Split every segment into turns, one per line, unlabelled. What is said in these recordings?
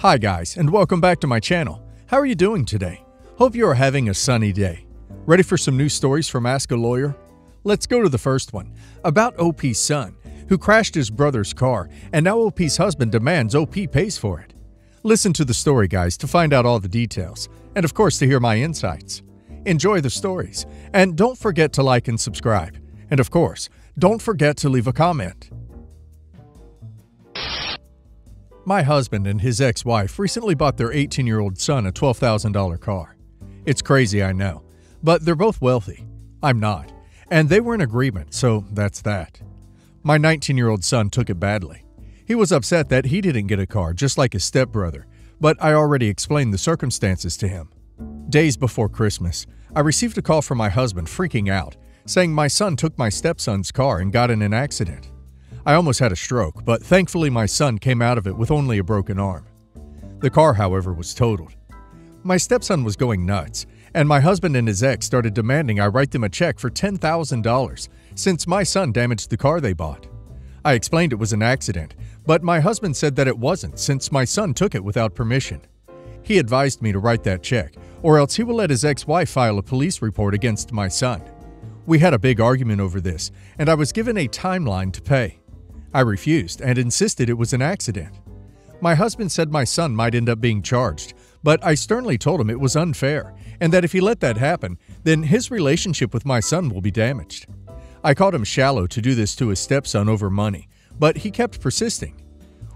Hi guys, and welcome back to my channel. How are you doing today? Hope you are having a sunny day. Ready for some new stories from Askalawyer? Let's go to the first one, about OP's son, who crashed his brother's car, and now OP's husband demands OP pays for it. Listen to the story, guys, to find out all the details, and of course to hear my insights. Enjoy the stories, and don't forget to like and subscribe. And of course, don't forget to leave a comment. My husband and his ex-wife recently bought their 18-year-old son a $12,000 car. It's crazy, I know, but they're both wealthy. I'm not, and they were in agreement, so that's that. My 19-year-old son took it badly. He was upset that he didn't get a car, just like his stepbrother, but I already explained the circumstances to him. Days before Christmas, I received a call from my husband freaking out, saying my son took my stepson's car and got in an accident. I almost had a stroke, but thankfully my son came out of it with only a broken arm. The car, however, was totaled. My stepson was going nuts, and my husband and his ex started demanding I write them a check for $10,000 since my son damaged the car they bought. I explained it was an accident, but my husband said that it wasn't since my son took it without permission. He advised me to write that check, or else he will let his ex-wife file a police report against my son. We had a big argument over this, and I was given a timeline to pay. I refused and insisted it was an accident. My husband said my son might end up being charged, but I sternly told him it was unfair and that if he let that happen, then his relationship with my son will be damaged. I called him shallow to do this to his stepson over money, but he kept persisting.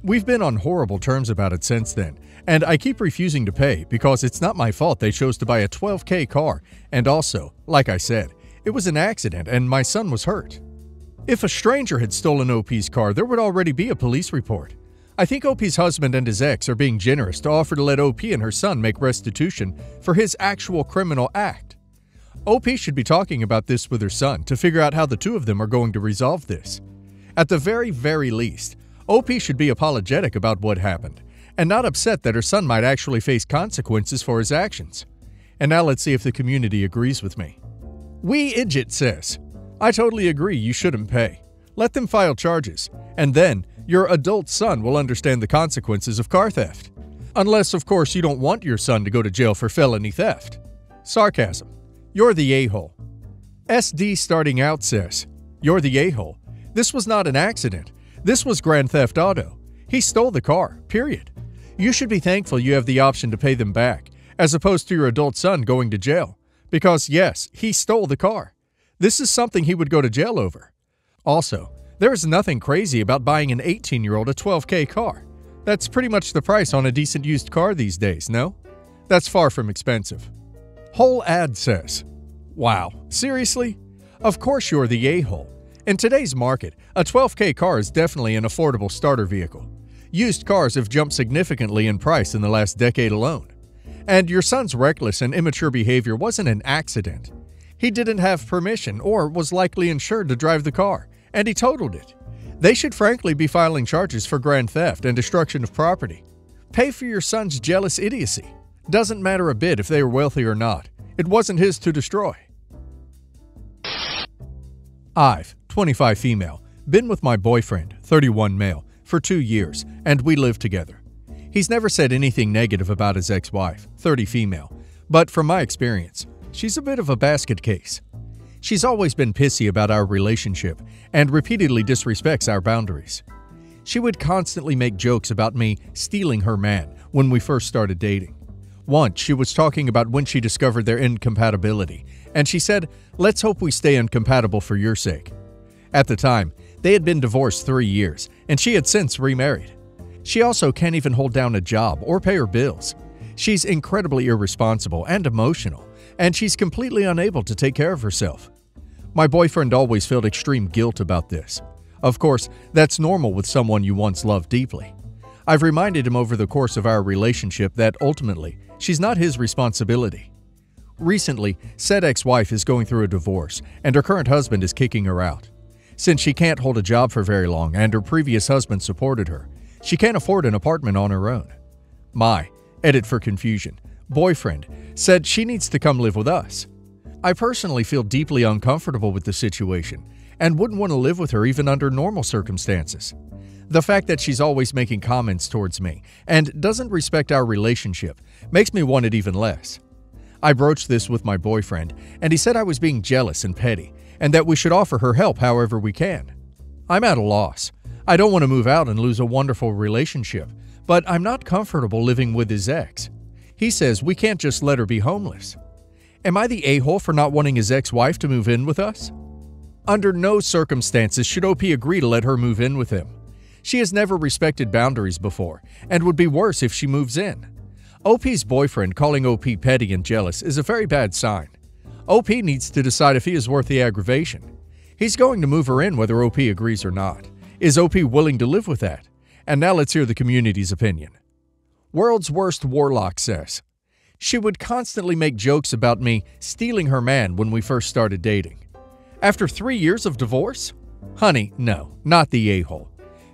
We've been on horrible terms about it since then, and I keep refusing to pay because it's not my fault they chose to buy a $12,000 car, and also, like I said, it was an accident and my son was hurt. If a stranger had stolen OP's car, there would already be a police report. I think OP's husband and his ex are being generous to offer to let OP and her son make restitution for his actual criminal act. OP should be talking about this with her son to figure out how the two of them are going to resolve this. At the very least, OP should be apologetic about what happened, and not upset that her son might actually face consequences for his actions. And now let's see if the community agrees with me. Idjit says, I totally agree you shouldn't pay. Let them file charges, and then your adult son will understand the consequences of car theft. Unless, of course, you don't want your son to go to jail for felony theft. Sarcasm. You're the a-hole. SD starting out says, you're the a-hole. This was not an accident. This was Grand Theft Auto. He stole the car, period. You should be thankful you have the option to pay them back, as opposed to your adult son going to jail. Because yes, he stole the car. This is something he would go to jail over. Also, there is nothing crazy about buying an 18-year-old a $12,000 car. That's pretty much the price on a decent used car these days, no? That's far from expensive. Whole ad says, wow, seriously? Of course you're the a-hole. In today's market, a $12,000 car is definitely an affordable starter vehicle. Used cars have jumped significantly in price in the last decade alone. And your son's reckless and immature behavior wasn't an accident. He didn't have permission or was likely insured to drive the car, and he totaled it. They should frankly be filing charges for grand theft and destruction of property. Pay for your son's jealous idiocy. Doesn't matter a bit if they are wealthy or not. It wasn't his to destroy. I've, 25 female, been with my boyfriend, 31 male, for 2 years, and we live together. He's never said anything negative about his ex-wife, 30 female, but from my experience, she's a bit of a basket case. She's always been pissy about our relationship and repeatedly disrespects our boundaries. She would constantly make jokes about me stealing her man when we first started dating. Once, she was talking about when she discovered their incompatibility, and she said, let's hope we stay incompatible for your sake. At the time, they had been divorced 3 years, and she had since remarried. She also can't even hold down a job or pay her bills. She's incredibly irresponsible and emotional, and she's completely unable to take care of herself. My boyfriend always felt extreme guilt about this. Of course, that's normal with someone you once loved deeply. I've reminded him over the course of our relationship that ultimately, she's not his responsibility. Recently, said ex-wife is going through a divorce, and her current husband is kicking her out. Since she can't hold a job for very long and her previous husband supported her, she can't afford an apartment on her own. My, edit for confusion, boyfriend said she needs to come live with us. I personally feel deeply uncomfortable with the situation and wouldn't want to live with her even under normal circumstances. The fact that she's always making comments towards me and doesn't respect our relationship makes me want it even less. I broached this with my boyfriend, and he said I was being jealous and petty, and that we should offer her help however we can. I'm at a loss. I don't want to move out and lose a wonderful relationship, but I'm not comfortable living with his ex. He says we can't just let her be homeless. Am I the a-hole for not wanting his ex-wife to move in with us? Under no circumstances should OP agree to let her move in with him. She has never respected boundaries before, and would be worse if she moves in. OP's boyfriend calling OP petty and jealous is a very bad sign. OP needs to decide if he is worth the aggravation. He's going to move her in whether OP agrees or not. Is OP willing to live with that? And now let's hear the community's opinion. World's Worst Warlock says, she would constantly make jokes about me stealing her man when we first started dating. After 3 years of divorce? Honey, no, not the a-hole.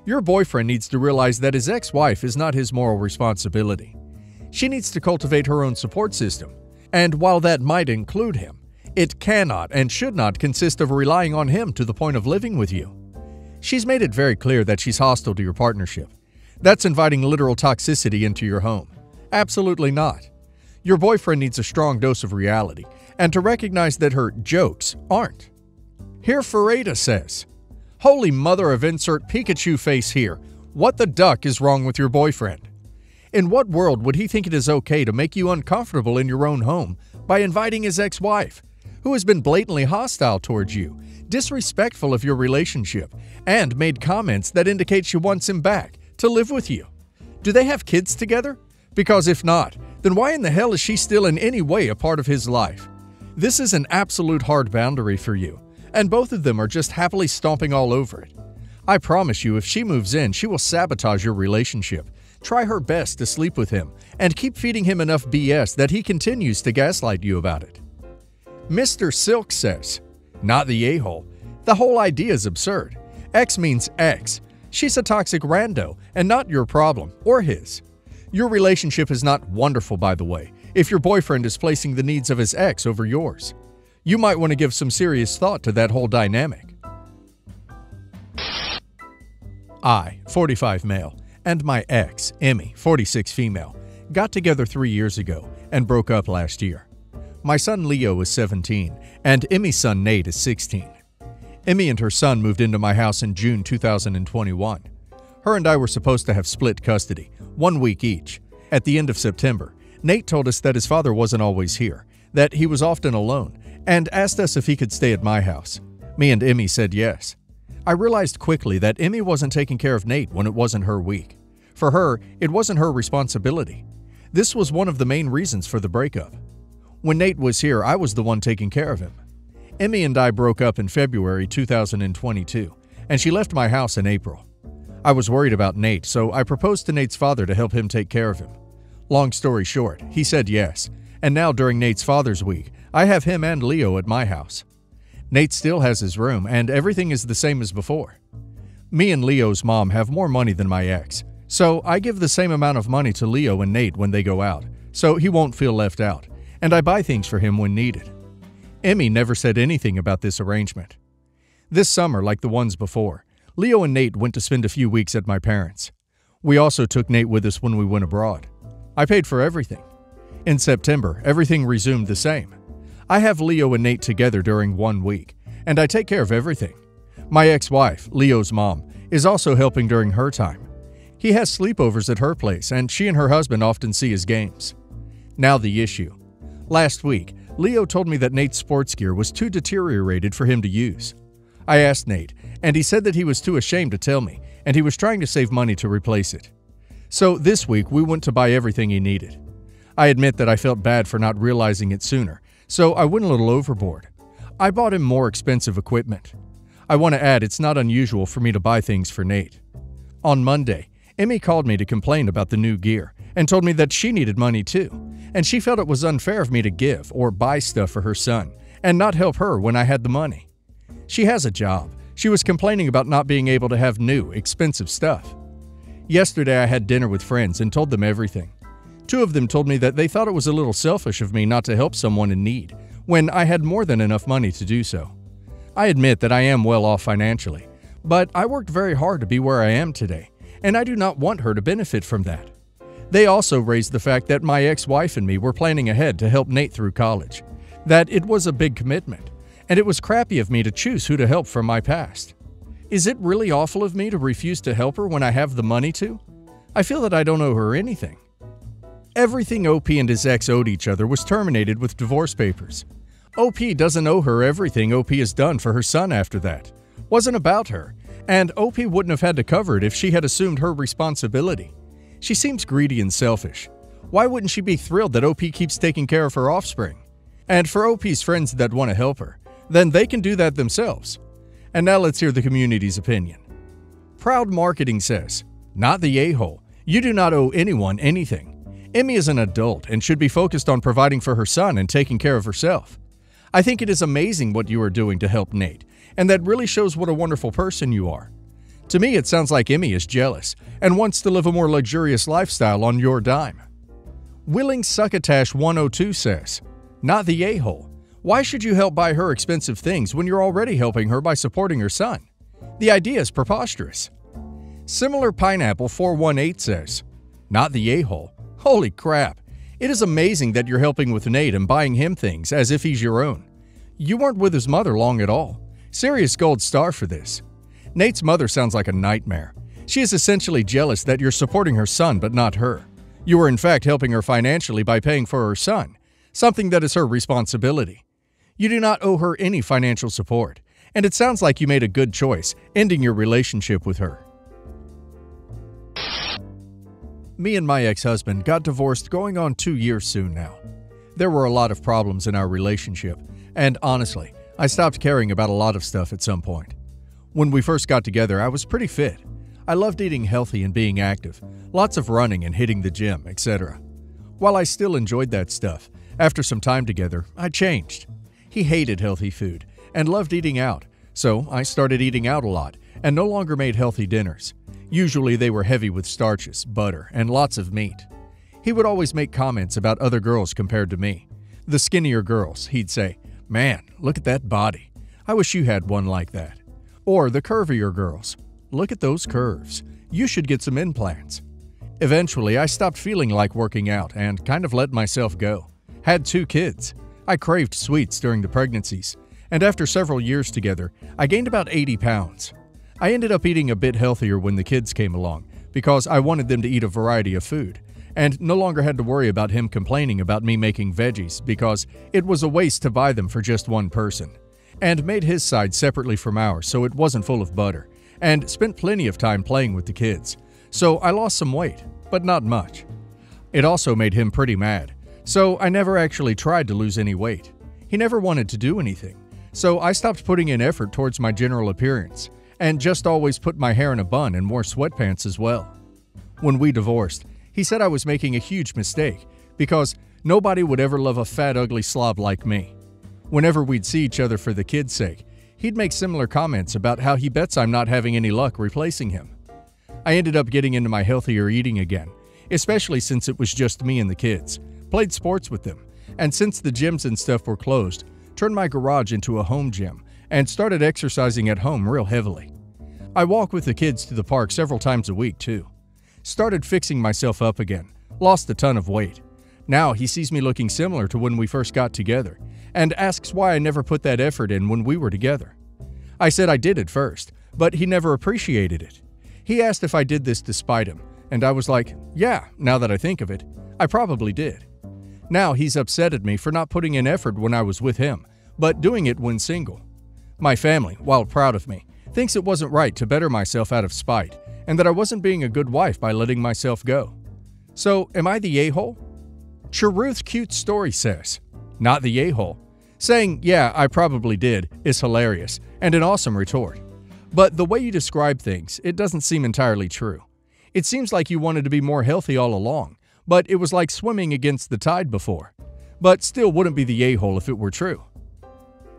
Your boyfriend needs to realize that his ex-wife is not his moral responsibility. She needs to cultivate her own support system, and while that might include him, it cannot and should not consist of relying on him to the point of living with you. She's made it very clear that she's hostile to your partnership. That's inviting literal toxicity into your home. Absolutely not. Your boyfriend needs a strong dose of reality, and to recognize that her jokes aren't. Here Ferreira says, holy mother of insert Pikachu face here, what the duck is wrong with your boyfriend? In what world would he think it is okay to make you uncomfortable in your own home by inviting his ex-wife, who has been blatantly hostile towards you, disrespectful of your relationship, and made comments that indicate she wants him back to live with you? Do they have kids together? Because if not, then why in the hell is she still in any way a part of his life? This is an absolute hard boundary for you, and both of them are just happily stomping all over it. I promise you, if she moves in, she will sabotage your relationship, try her best to sleep with him, and keep feeding him enough BS that he continues to gaslight you about it. Mr. Silk says, not the a-hole. The whole idea is absurd. X means X. She's a toxic rando, and not your problem, or his. Your relationship is not wonderful, by the way, if your boyfriend is placing the needs of his ex over yours. You might want to give some serious thought to that whole dynamic. I, 45 male, and my ex, Emmy, 46 female, got together 3 years ago and broke up last year. My son Leo is 17, and Emmy's son Nate is 16. Emmy and her son moved into my house in June 2021. Her and I were supposed to have split custody, 1 week each. At the end of September, Nate told us that his father wasn't always here, that he was often alone, and asked us if he could stay at my house. Me and Emmy said yes. I realized quickly that Emmy wasn't taking care of Nate when it wasn't her week. For her, it wasn't her responsibility. This was one of the main reasons for the breakup. When Nate was here, I was the one taking care of him. Emmy and I broke up in February 2022, and she left my house in April. I was worried about Nate, so I proposed to Nate's father to help him take care of him. Long story short, he said yes, and now during Nate's Father's Week, I have him and Leo at my house. Nate still has his room, and everything is the same as before. Me and Leo's mom have more money than my ex, so I give the same amount of money to Leo and Nate when they go out, so he won't feel left out, and I buy things for him when needed. Emmy never said anything about this arrangement. This summer, like the ones before, Leo and Nate went to spend a few weeks at my parents'. We also took Nate with us when we went abroad. I paid for everything. In September, everything resumed the same. I have Leo and Nate together during 1 week, and I take care of everything. My ex-wife, Leo's mom, is also helping during her time. He has sleepovers at her place, and she and her husband often see his games. Now the issue. Last week, Leo told me that Nate's sports gear was too deteriorated for him to use. I asked Nate, and he said that he was too ashamed to tell me, and he was trying to save money to replace it. So this week, we went to buy everything he needed. I admit that I felt bad for not realizing it sooner, so I went a little overboard. I bought him more expensive equipment. I want to add it's not unusual for me to buy things for Nate. On Monday, Emmy called me to complain about the new gear and told me that she needed money too, and she felt it was unfair of me to give or buy stuff for her son and not help her when I had the money. She has a job. She was complaining about not being able to have new, expensive stuff. Yesterday I had dinner with friends and told them everything. 2 of them told me that they thought it was a little selfish of me not to help someone in need when I had more than enough money to do so. I admit that I am well off financially, But I worked very hard to be where I am today, and I do not want her to benefit from that. They also raised the fact that my ex-wife and me were planning ahead to help Nate through college, that it was a big commitment, and it was crappy of me to choose who to help from my past. Is it really awful of me to refuse to help her when I have the money to? I feel that I don't owe her anything. Everything OP and his ex owed each other was terminated with divorce papers. OP doesn't owe her everything OP has done for her son after that. Wasn't about her, and OP wouldn't have had to cover it if she had assumed her responsibility. She seems greedy and selfish. Why wouldn't she be thrilled that OP keeps taking care of her offspring? And for OP's friends that want to help her, then they can do that themselves. And now let's hear the community's opinion. Proud Marketing says, "Not the a-hole. You do not owe anyone anything. Emmy is an adult and should be focused on providing for her son and taking care of herself. I think it is amazing what you are doing to help Nate, and that really shows what a wonderful person you are. To me, it sounds like Emmy is jealous and wants to live a more luxurious lifestyle on your dime." Willing Succotash 102 says, "Not the a-hole. Why should you help buy her expensive things when you're already helping her by supporting her son? The idea is preposterous." Similar Pineapple 418 says, "Not the a-hole. Holy crap. It is amazing that you're helping with Nate and buying him things as if he's your own. You weren't with his mother long at all. Serious gold star for this. Nate's mother sounds like a nightmare. She is essentially jealous that you're supporting her son but not her. You are in fact helping her financially by paying for her son, something that is her responsibility. You do not owe her any financial support, and it sounds like you made a good choice ending your relationship with her." Me and my ex-husband got divorced going on 2 years soon now. There were a lot of problems in our relationship, and honestly, I stopped caring about a lot of stuff at some point. When we first got together, I was pretty fit. I loved eating healthy and being active, lots of running and hitting the gym, etc. While I still enjoyed that stuff, after some time together, I changed. He hated healthy food and loved eating out, so I started eating out a lot and no longer made healthy dinners. Usually they were heavy with starches, butter, and lots of meat. He would always make comments about other girls compared to me. The skinnier girls, he'd say, "Man, look at that body. I wish you had one like that." Or the curvier girls, "Look at those curves. You should get some implants." Eventually, I stopped feeling like working out and kind of let myself go. Had 2 kids. I craved sweets during the pregnancies, and after several years together, I gained about 80 pounds. I ended up eating a bit healthier when the kids came along because I wanted them to eat a variety of food, and no longer had to worry about him complaining about me making veggies because it was a waste to buy them for just one person, and made his side separately from ours so it wasn't full of butter, and spent plenty of time playing with the kids. So I lost some weight, but not much. It also made him pretty mad, so I never actually tried to lose any weight. He never wanted to do anything, so I stopped putting in effort towards my general appearance, and just always put my hair in a bun and wore sweatpants as well. When we divorced, he said I was making a huge mistake because nobody would ever love a fat, ugly slob like me. Whenever we'd see each other for the kids' sake, he'd make similar comments about how he bets I'm not having any luck replacing him. I ended up getting into my healthier eating again, especially since it was just me and the kids, played sports with them, and since the gyms and stuff were closed, turned my garage into a home gym and started exercising at home real heavily. I walk with the kids to the park several times a week too. Started fixing myself up again, lost a ton of weight. Now he sees me looking similar to when we first got together and asks why I never put that effort in when we were together. I said I did at first, but he never appreciated it. He asked if I did this to spite him, and I was like, yeah, now that I think of it, I probably did. Now he's upset at me for not putting in effort when I was with him, but doing it when single. My family, while proud of me, thinks it wasn't right to better myself out of spite, and that I wasn't being a good wife by letting myself go. So, am I the a-hole? Charuth Cute Story says, "Not the a-hole." Saying, "Yeah, I probably did," is hilarious and an awesome retort. But the way you describe things, it doesn't seem entirely true. It seems like you wanted to be more healthy all along, but it was like swimming against the tide before. But still wouldn't be the a-hole if it were true.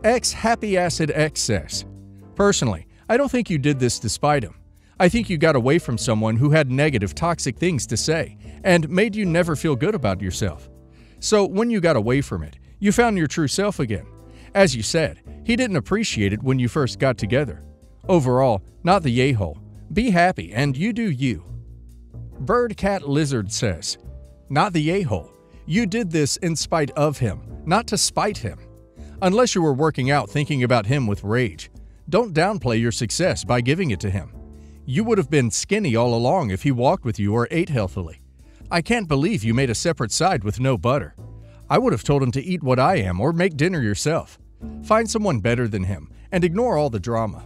X Happy Acid X says, "Personally, I don't think you did this to spite him. I think you got away from someone who had negative, toxic things to say and made you never feel good about yourself. So when you got away from it, you found your true self again. As you said, he didn't appreciate it when you first got together. Overall, not the a-hole. Be happy and you do you. Bird Cat Lizard says, not the a-hole. You did this in spite of him, not to spite him. Unless you were working out thinking about him with rage. Don't downplay your success by giving it to him. You would have been skinny all along if he walked with you or ate healthily. I can't believe you made a separate side with no butter. I would have told him to eat what I am or make dinner yourself. Find someone better than him and ignore all the drama.